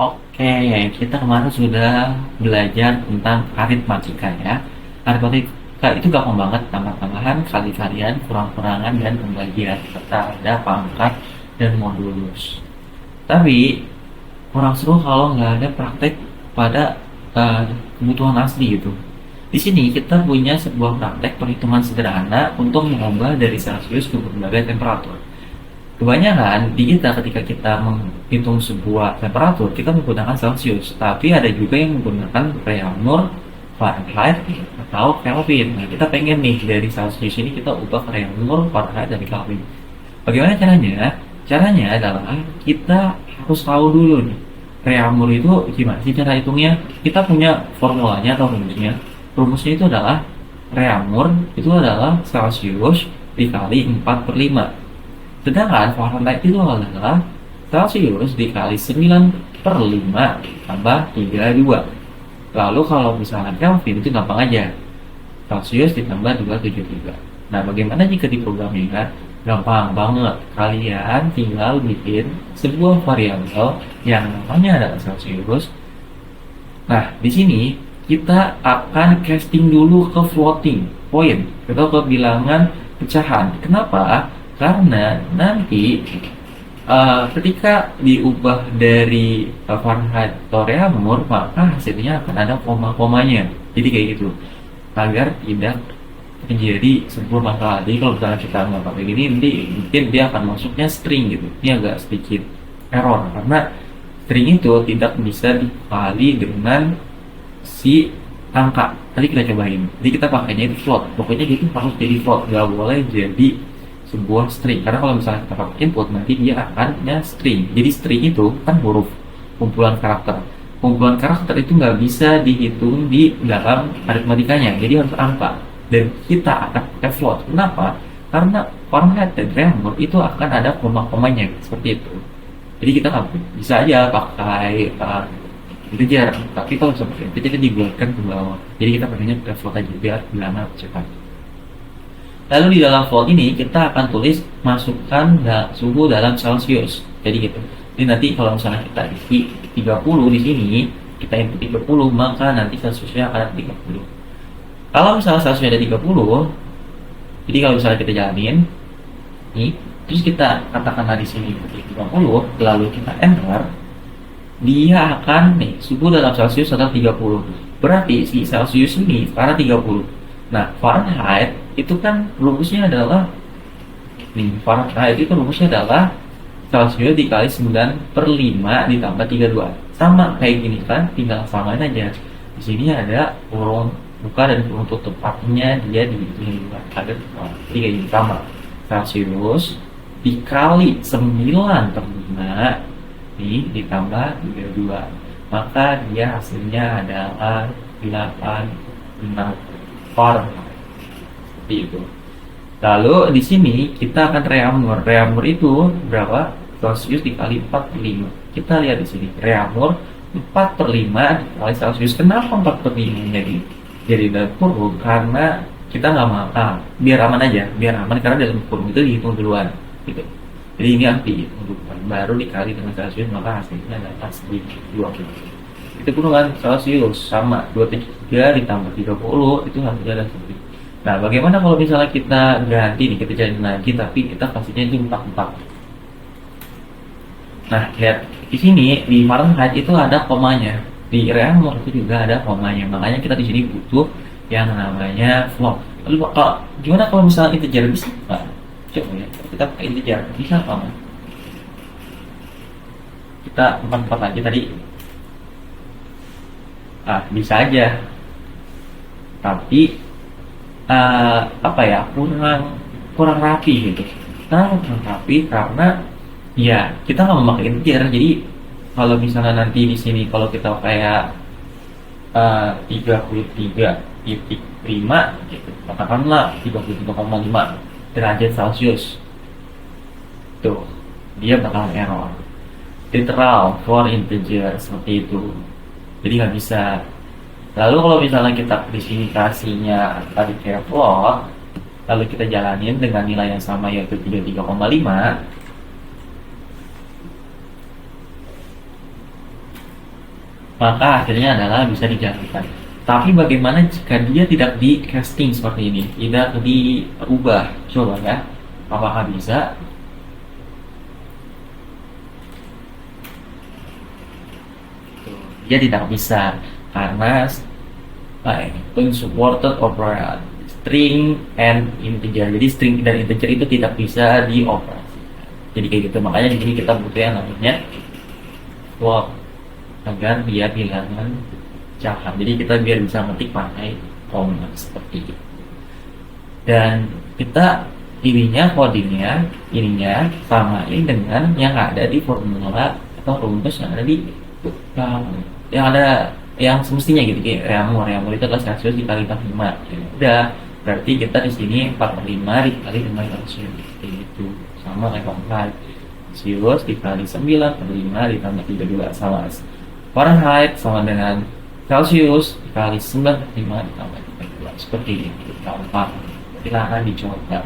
Oke, kita kemarin sudah belajar tentang aritmatika ya. Aritmatika itu gampang banget, tambah-tambahan, kali-kalian, kurang-kurangan, dan pembagian, serta ada pangkat dan modulus. Tapi kurang seru kalau nggak ada praktek pada eh, kebutuhan asli gitu. Di sini kita punya sebuah praktek perhitungan sederhana untuk mengubah dari Celcius ke berbagai temperatur. Kebanyakan di kita ketika kita menghitung sebuah temperatur, kita menggunakan Celsius, tapi ada juga yang menggunakan Reaumur, Fahrenheit, atau Kelvin. Nah, kita pengen nih dari Celsius ini kita ubah ke Reaumur, Fahrenheit, dan Kelvin. Bagaimana caranya? Caranya adalah kita harus tahu dulu nih, Reaumur itu gimana sih cara hitungnya? Kita punya formulanya atau rumusnya. Rumusnya itu adalah Reaumur itu adalah Celsius dikali 4/5. Sedangkan Fahrenheit itu adalah Celsius dikali 9/5 tambah 32. Lalu kalau misalnya Kelvin itu gampang aja. Celsius ditambah 273. Nah, bagaimana jika diprogramnya? Gampang banget. Kalian tinggal bikin sebuah variabel yang namanya adalah Celsius. Nah, di sini kita akan casting dulu ke floating point atau ke bilangan pecahan. Kenapa? Karena nanti ketika diubah dari Fahrenheit atau Reaumur, maka hasilnya akan ada koma-komanya. Jadi kayak gitu. Agar tidak menjadi sebuah masalah. Jadi kalau misalnya kita nggak pakai gini, nanti mungkin dia akan masuknya string gitu. Ini agak sedikit error karena string itu tidak bisa dikali dengan si angka. Tadi kita cobain. Jadi kita pakainya itu float. Pokoknya itu harus jadi float, nggak boleh jadi sebuah string. Karena kalau misalnya kita pakai input, nanti dia akannya string. Jadi string itu kan huruf, kumpulan karakter. Kumpulan karakter itu nggak bisa dihitung di dalam aritmatikanya. Jadi harus angka. Dan kita akan pakai float. Kenapa? Karena Fahrenheit dan Reaumur itu akan ada koma-komanya seperti itu. Jadi kita nggak bisa aja pakai integer, tapi kalau seperti itu kita dibuatkan ke bawah. Jadi kita pakainya pakai float aja biar bilangan cepat. Lalu di dalam float ini kita akan tulis masukkan suhu dalam Celsius. Jadi gitu. Jadi nanti kalau misalnya kita isi 30 di sini, kita input 30, maka nanti Celsiusnya akan 30. Kalau misalnya Celsiusnya ada 30, jadi kalau misalnya kita jalanin nih, terus kita katakanlah di sini 30, lalu kita enter, dia akan nih suhu dalam Celsius adalah 30. Berarti si Celsius ini sekarang 30. Nah, Fahrenheit itu kan rumusnya adalah nih, Fahrenheit itu rumusnya adalah Celsius dikali 9/5 ditambah 32. Sama kayak gini kan, tinggal samain aja. Di sini ada kurung buka dan kurung tutup. Artinya dia dihitung dua. Ada tiga ini sama. Celsius dikali 9/5 nih ditambah 32. Maka dia hasilnya adalah 86 Fahrenheit. Seperti itu. Lalu di sini kita akan Reaumur. Reaumur itu berapa? Celsius dikali 4/5. Kita lihat di sini. Reaumur 4/5 dikali Celsius. Kenapa 4/5 jadi kurung? Karena kita nggak mau biar aman aja, biar aman karena dalam kurung itu dihitung duluan gitu. Jadi ini nanti baru dikali dengan Celsius, maka hasilnya adalah 20. Itu kurungan Celsius sama 23 ditambah 30 itu hasilnya adalah 10. Nah, bagaimana kalau misalnya kita ganti nih, kita jalanin lagi tapi kita kasihnya itu 44. Nah, lihat di sini di Fahrenheit itu ada komanya. Di Reaumur itu juga ada komanya. Makanya kita di sini butuh yang namanya float. Lalu gimana kalau misalnya integer bisa nggak? Coba ya, kita pakai integer bisa apa? Kita 44 lagi tadi. Ah, bisa aja. Tapi apa ya, kurang rapi gitu. Nah, kurang rapi karena ya kita nggak memakai integer. Jadi kalau misalnya nanti di sini kalau kita kayak 33,5 gitu, katakanlah 33,5 derajat Celsius, tuh dia bakal error. Literal for integer seperti itu. Jadi nggak bisa. Lalu kalau misalnya kita di sini kasihnya tadi kayak float, lalu kita jalanin dengan nilai yang sama yaitu 33,5, maka akhirnya adalah bisa dijalankan. Tapi bagaimana jika dia tidak di casting seperti ini, tidak diubah? Coba ya, apakah bisa? Dia tidak bisa karena unsupported operand string and integer. Jadi string dan integer itu tidak bisa dioperasikan. Jadi kayak gitu. Makanya di sini kita butuh yang namanya float agar dia kehilangan pecahan. Jadi kita biar bisa ngetik pakai koma seperti itu. Dan kita ininya samain dengan yang ada di formula atau rumus yang ada di yang ada yang semestinya gitu kayak reamur itu adalah Celsius dikali 45. Ya udah, berarti kita di sini 45 dikali 5 Celsius itu sama kayak 4 Celsius dikali 9/5 ditambah 32 sama Fahrenheit sama dengan Celsius dikali 9/5 ditambah 32 seperti itu gampang, silahkan dicoba.